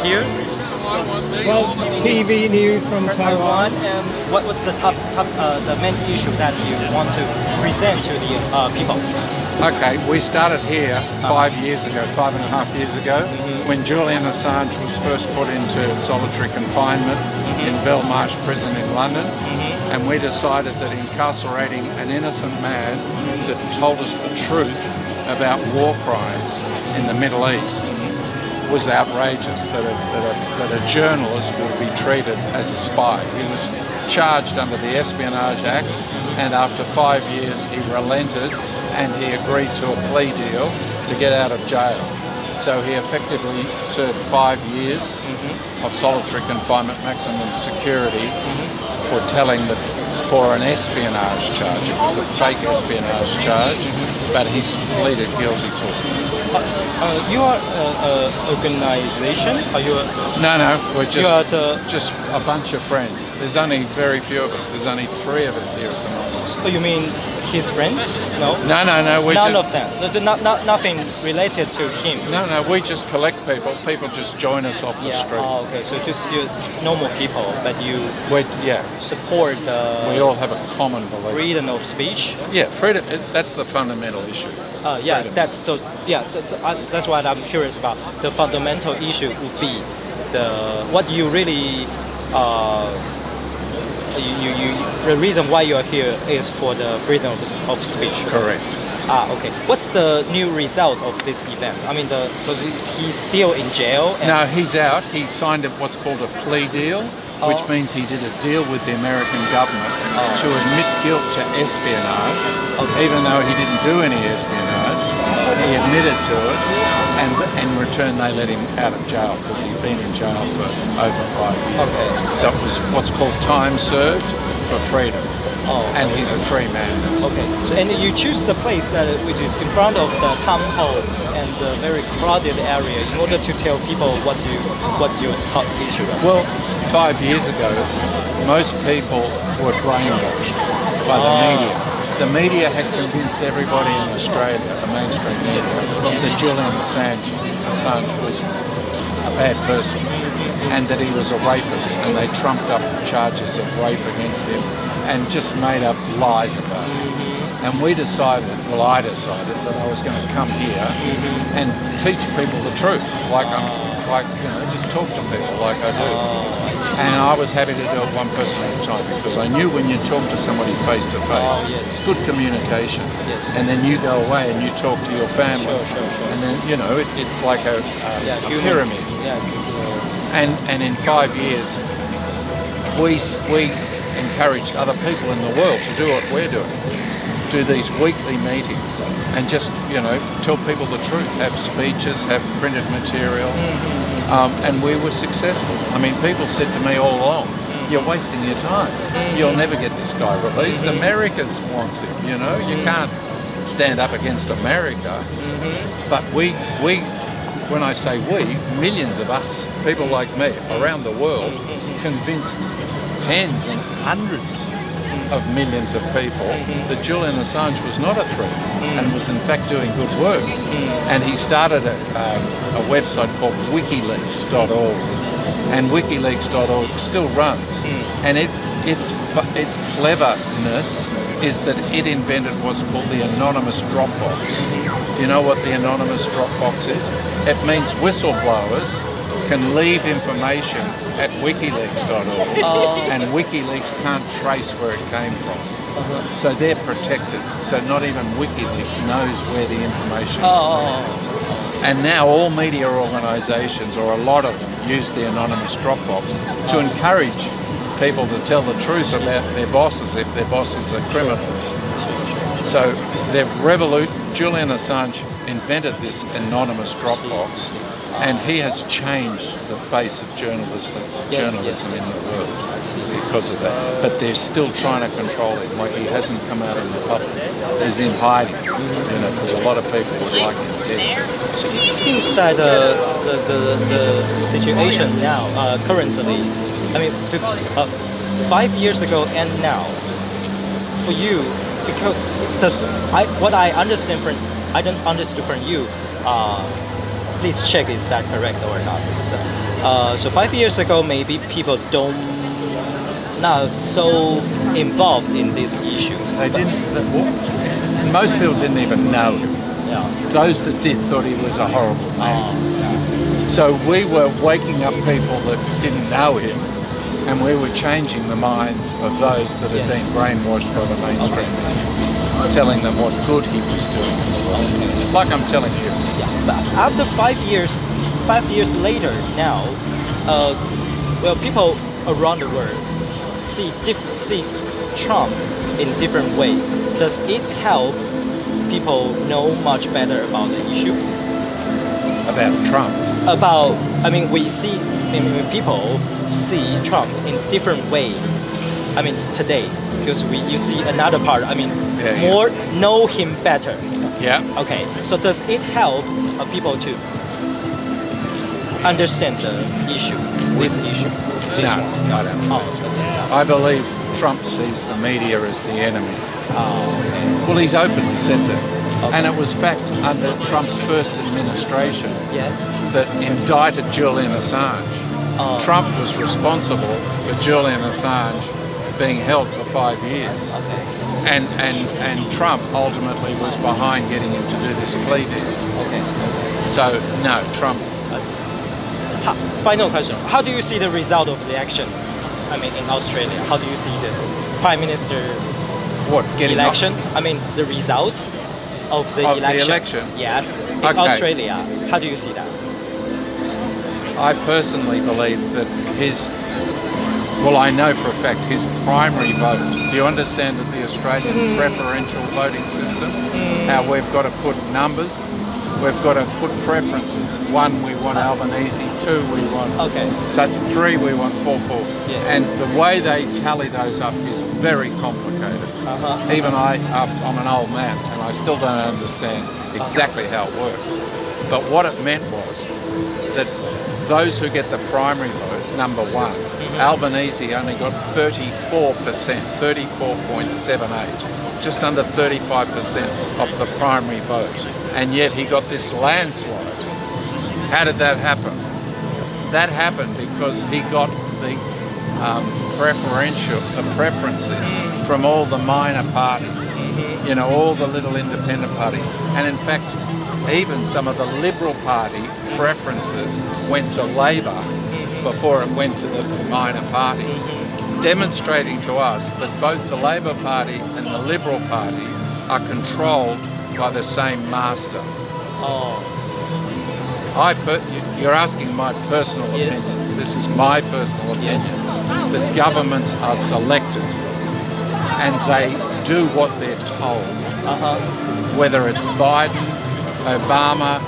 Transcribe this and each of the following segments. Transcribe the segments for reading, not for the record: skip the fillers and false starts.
here? Well, TV news from Taiwan. And what's the the main issue that you want to present to the people? Okay, we started here 5 years ago, 5.5 years ago, when Julian Assange was first put into solitary confinement in Belmarsh Prison in London, and we decided that incarcerating an innocent man that told us the truth about war crimes in the Middle East was outrageous, that a journalist would be treated as a spy. He was charged under the Espionage Act, and after 5 years he relented and he agreed to a plea deal to get out of jail. So he effectively served 5 years of solitary confinement, maximum security, for an espionage charge. It was a fake espionage charge, but he pleaded guilty to it. You are an organization? Are you No, we're just a bunch of friends. There's only very few of us. There's only 3 of us here at the moment. Oh, you mean his friends? No. No. None of them. Nothing related to him. No. We just collect people. People just join us off the street. Oh, okay. So just you normal people, but you support. We all have a common belief. Freedom of speech. Yeah, freedom. That's the fundamental issue. That's what I'm curious about. The fundamental issue would be what you really. The reason why you are here is for the freedom of speech. Correct. Okay. What's the new result of this event? I mean, so is he still in jail? No, he's out. He signed what's called a plea deal, which means he did a deal with the American government to admit guilt to espionage, even though he didn't do any espionage. He admitted to it, and in return they let him out of jail because he'd been in jail for over 5 years. Okay. So it was what's called time served for freedom. And he's a free man. Okay. So and you choose the place which is in front of the town hall and a very crowded area in order to tell people what's your top issue. Well, 5 years ago, most people were brainwashed by the media. The media had convinced everybody in Australia, the mainstream media, that Julian Assange was a bad person and that he was a rapist, and they trumped up charges of rape against him and just made up lies about it. And I decided that I was going to come here and teach people the truth, just talk to people like I do. And I was happy to do it one person at a time, because I knew when you talk to somebody face to face, it's good communication. Yes. And then you go away and you talk to your family. Sure. And then, it's like a pyramid. And in 5 years, we encouraged other people in the world to do what we're doing. Do these weekly meetings and just, tell people the truth, have speeches, have printed material. And we were successful. I mean, people said to me all along, you're wasting your time. You'll never get this guy released. America wants him, You can't stand up against America. But when I say we, millions of us, people like me around the world, convinced tens and hundreds of millions of people that Julian Assange was not a threat and was in fact doing good work. And he started a website called wikileaks.org, and wikileaks.org still runs. And its cleverness is that it invented what's called the anonymous Dropbox. Do you know what the anonymous Dropbox is? It means whistleblowers can leave information at wikileaks.org, and WikiLeaks can't trace where it came from. So they're protected. So not even WikiLeaks knows where the information is. And now all media organisations, or a lot of them, use the anonymous Dropbox to encourage people to tell the truth about their bosses if their bosses are criminals. So Julian Assange invented this anonymous Dropbox, and he has changed the face of journalism in the world because of that. But they're still trying to control him. Like, he hasn't come out in the public. He's in hiding. There's a lot of people who like him dead. So it seems that the situation now, currently, I mean, 5 years ago and now, for you, because what I understand I don't understand from you. Please check is that correct or not. So 5 years ago, maybe people not so involved in this issue. They didn't. Most people didn't even know him. Yeah. Those that did thought he was a horrible man. So we were waking up people that didn't know him, and we were changing the minds of those that had been brainwashed by the mainstream media, telling them what good he was doing in the world. Like I'm telling you. Yeah. But after 5 years later now, well, people around the world see Trump in different way. Does it help people know much better about the issue? About Trump? People see Trump in different ways. I mean, today, because you see another part. More know him better. Yeah. Okay. So does it help people to understand the issue? This issue? This No, one? I don't. Oh, I believe Trump sees the media as the enemy. okay. Well, he's openly said that. Okay. And it was fact under Trump's first administration Yeah. that indicted Julian Assange. Trump was responsible for Julian Assange being held for 5 years. Okay. And Trump ultimately was behind getting him to do this plea deal. Okay. So, no, Trump. Final question. How do you see the result of the election? In Australia, how do you see the Prime Minister What, getting election? The result of the Of the election. election? Yes. In Okay. Australia, how do you see that? I personally believe that I know for a fact his primary vote. Do you understand that the Australian preferential voting system, how we've got to put numbers, we've got to put preferences. 1, we want Albanese. 2, we want Okay. such. 3, we want 4-4. Yeah. And the way they tally those up is very complicated. Even I'm an old man and I still don't understand exactly how it works. But what it meant was that those who get the primary vote, number 1, Albanese only got 34%, 34.78, just under 35% of the primary vote. And yet he got this landslide. How did that happen? That happened because he got the preferences from all the minor parties, all the little independent parties. And in fact, even some of the Liberal Party preferences went to Labor before it went to the minor parties, demonstrating to us that both the Labor Party and the Liberal Party are controlled by the same master. You're asking my personal Yes. opinion. This is my personal opinion. Yes. That governments are selected and they do what they're told. Whether it's Biden, Obama,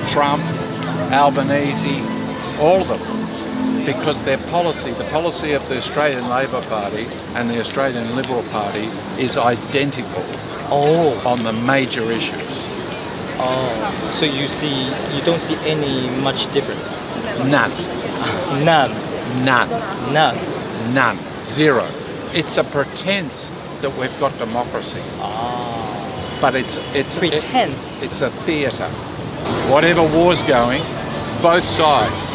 Trump, Albanese, all of them. Because their policy, the policy of the Australian Labor Party and the Australian Liberal Party is identical on the major issues. So you don't see any much difference? None. None. None. None. None. Zero. It's a pretense that we've got democracy. But it's Pretense. It's a theatre. Whatever war's going, both sides.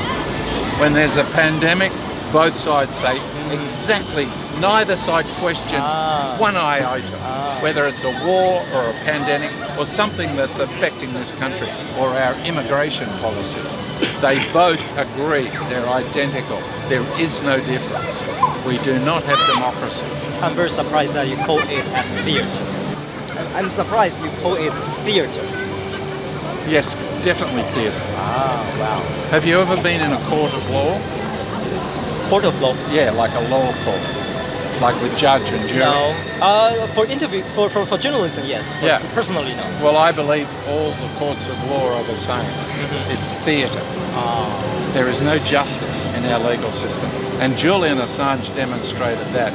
When there's a pandemic, both sides say exactly, neither side question one iota, whether it's a war or a pandemic or something that's affecting this country or our immigration policy. They both agree, they're identical. There is no difference. We do not have democracy. I'm very surprised that you call it as theatre. I'm surprised you call it theatre. Yes, definitely theatre. Wow. Have you ever been in a court of law? Court of law? Yeah, like a law court, like with judge and jury. No. For interview, for journalism, yes. Yeah. Personally, no. Well, I believe all the courts of law are the same. It's theatre. There is no justice in our legal system. And Julian Assange demonstrated that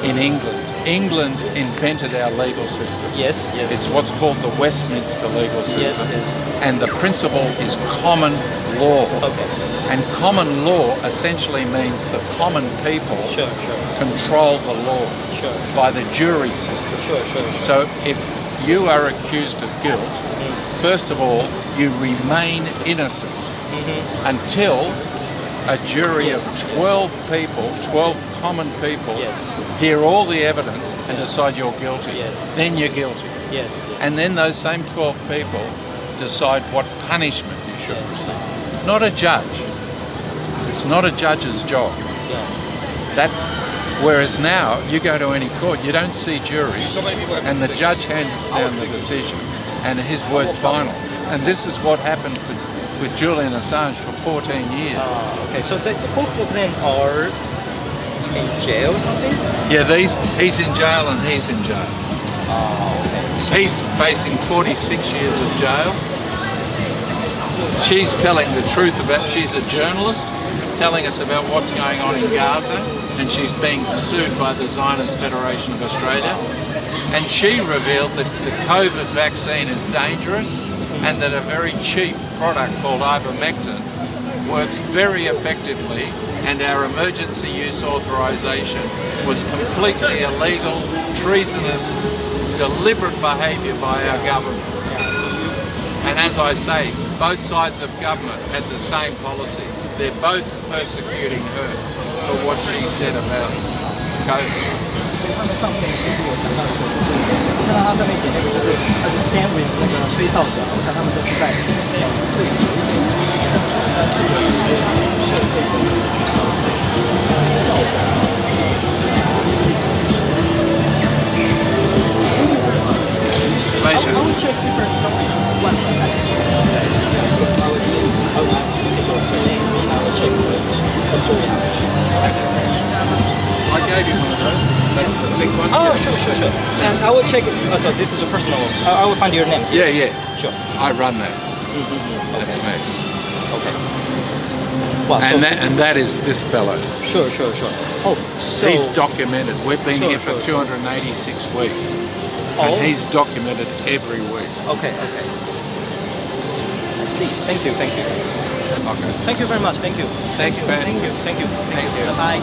in England. England invented our legal system. Yes, yes. It's what's called the Westminster legal system. Yes, yes. And the principle is common law. Okay. And common law essentially means the common people Sure. control the law Sure. by the jury system. Sure. So if you are accused of guilt, first of all, you remain innocent until a jury Yes, of 12 people, 12 common people, Yes. hear all the evidence and decide you're guilty. Yes. Then you're guilty. Yes. And then those same 12 people decide what punishment you should receive. Not a judge. It's not a judge's job. Yeah. Whereas now, you go to any court, you don't see juries, and the judge hands down the decision, and his word's final. And this is what happened with Julian Assange for 14 years. Okay, so both of them are in jail or something? Yeah, he's in jail and he's in jail. Okay. So He's facing 46 years of jail. She's telling the truth she's a journalist, telling us about what's going on in Gaza, and she's being sued by the Zionist Federation of Australia. And she revealed that the COVID vaccine is dangerous and that a very cheap product called ivermectin works very effectively, and our emergency use authorization was completely illegal, treasonous, deliberate behaviour by our government. And as I say, both sides of government had the same policy. They're both persecuting her for what she said about COVID. 他们上面其实有讲到说，就是我看到他上面写那个，就是他是 stand with 那个吹哨者，我想他们都是在对有一点社会的吹哨者。I will check different story once I have because I was I will footage of the name and I will check the story after. I gave you one of those. That's the big one. Oh, sure. And I will check it. Oh, so this is a personal one. I will find your name. Yeah. Sure. I run that. That's me. Okay. Wow, And that is this fellow. Sure. Oh, so He's documented. We've been here for Sure. 286 weeks. Oh. And he's documented every week. Okay. I see. Thank you. Okay. Thank you very much. Thank you. Thanks, Ben. Thank you. Bye.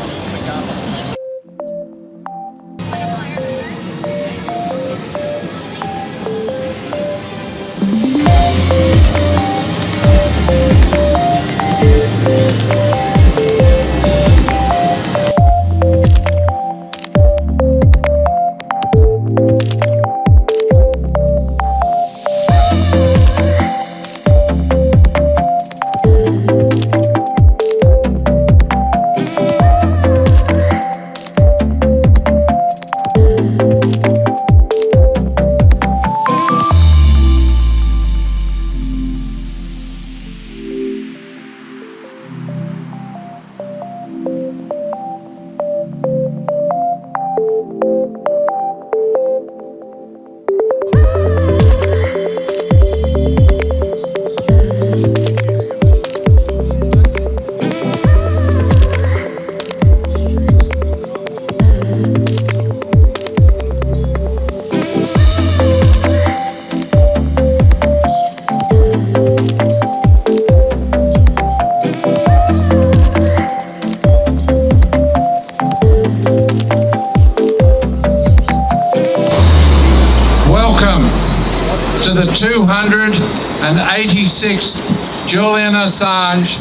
To the 286th Julian Assange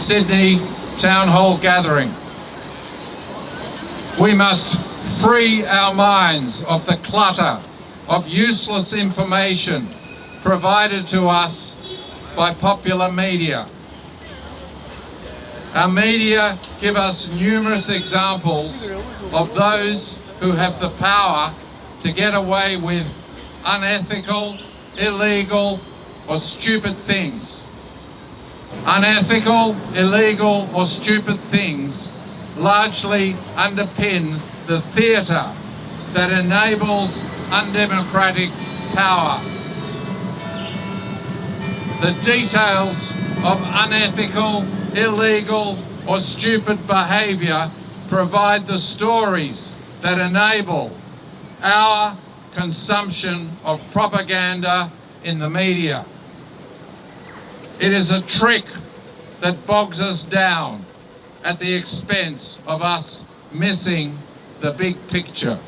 Sydney Town Hall gathering. We must free our minds of the clutter of useless information provided to us by popular media. Our media give us numerous examples of those who have the power to get away with unethical, illegal, or stupid things. Unethical, illegal, or stupid things largely underpin the theatre that enables undemocratic power. The details of unethical, illegal, or stupid behaviour provide the stories that enable our consumption of propaganda in the media. It is a trick that bogs us down at the expense of us missing the big picture.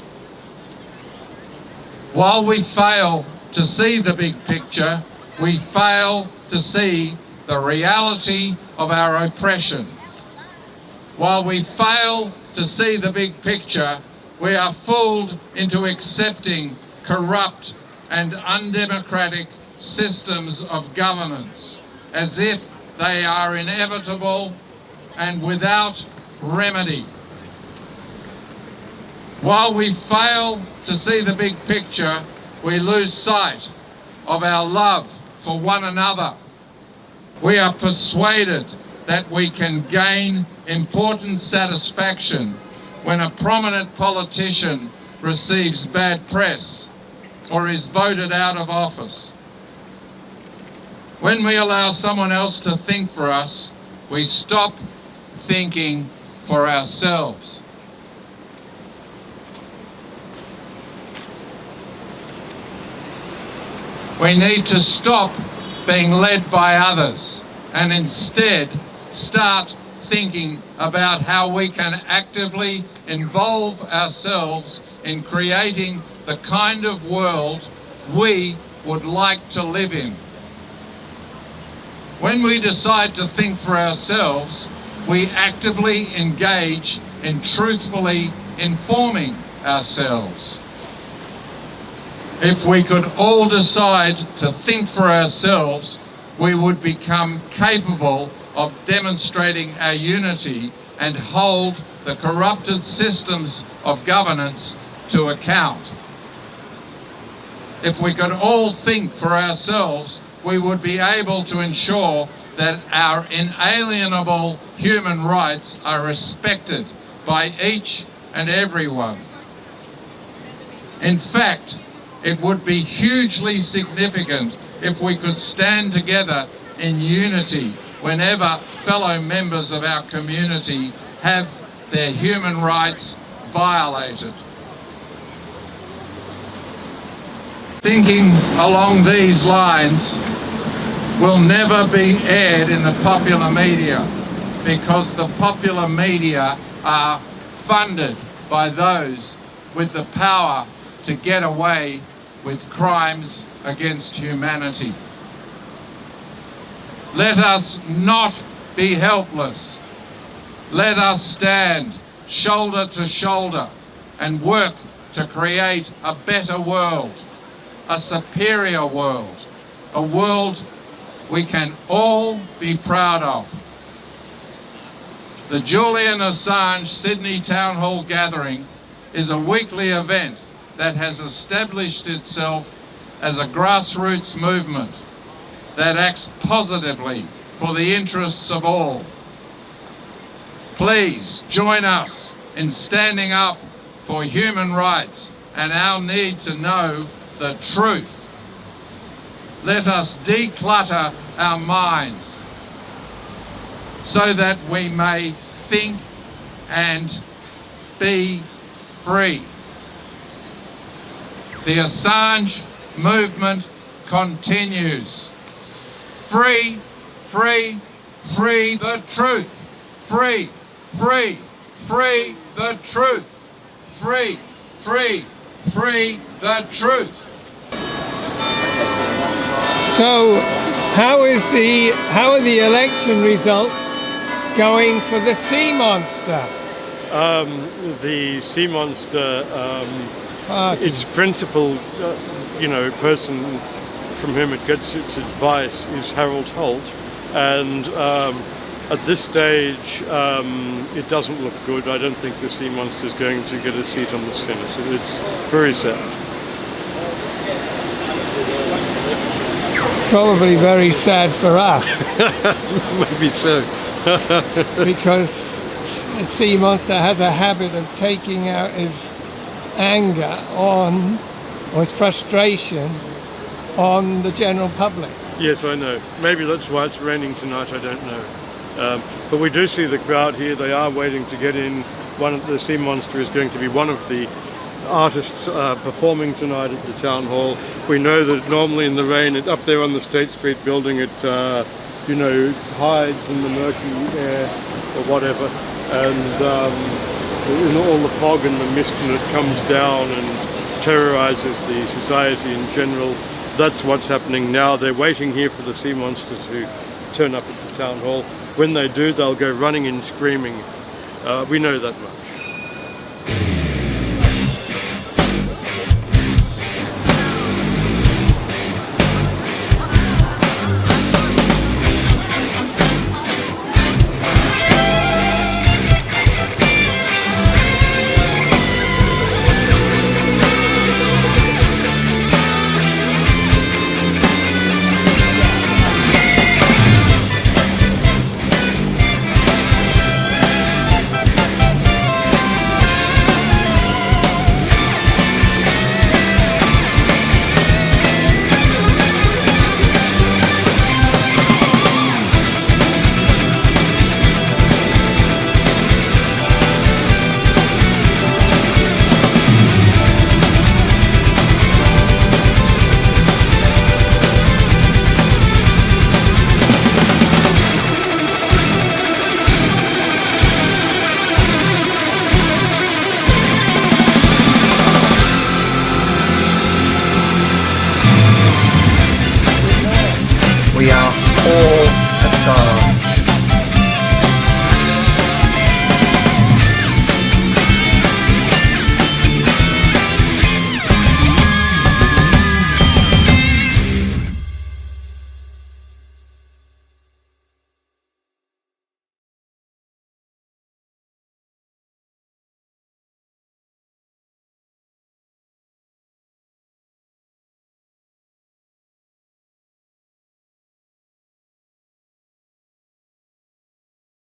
While we fail to see the big picture, we fail to see the reality of our oppression. While we fail to see the big picture, we are fooled into accepting corrupt and undemocratic systems of governance as if they are inevitable and without remedy. While we fail to see the big picture, we lose sight of our love for one another. We are persuaded that we can gain important satisfaction when a prominent politician receives bad press or is voted out of office. When we allow someone else to think for us, we stop thinking for ourselves. We need to stop being led by others and instead start thinking about how we can actively involve ourselves in creating the kind of world we would like to live in. When we decide to think for ourselves, we actively engage in truthfully informing ourselves. If we could all decide to think for ourselves, we would become capable of demonstrating our unity and hold the corrupted systems of governance to account. If we could all think for ourselves, we would be able to ensure that our inalienable human rights are respected by each and everyone. In fact, it would be hugely significant if we could stand together in unity whenever fellow members of our community have their human rights violated. Thinking along these lines will never be aired in the popular media because the popular media are funded by those with the power to get away with crimes against humanity. Let us not be helpless. Let us stand shoulder to shoulder and work to create a better world, a superior world, a world we can all be proud of. The Julian Assange Sydney Town Hall Gathering is a weekly event that has established itself as a grassroots movement that acts positively for the interests of all. Please join us in standing up for human rights and our need to know the truth. Let us declutter our minds so that we may think and be free. The Assange movement continues. Free, free, free the truth. Free, free, free the truth. Free, free, free the truth. So, how are the election results going for the sea monster? The sea monster, Party. its principal, person from whom it gets its advice is Harold Holt, and at this stage, it doesn't look good. I don't think the sea monster is going to get a seat on the Senate. It's very sad. Probably very sad for us. Maybe so. Because the sea monster has a habit of taking out his anger on, or his frustration on the general public. Yes, I know. Maybe that's why it's raining tonight, I don't know. But we do see the crowd here. They are waiting to get in. The sea monster is going to be one of the artists performing tonight at the town hall. We know that normally in the rain, up there on the State Street building, it hides in the murky air or whatever, and in all the fog and the mist, and it comes down and terrorizes the society in general. That's what's happening now. They're waiting here for the sea monster to turn up at the town hall. When they do, they'll go running in screaming. We know that much.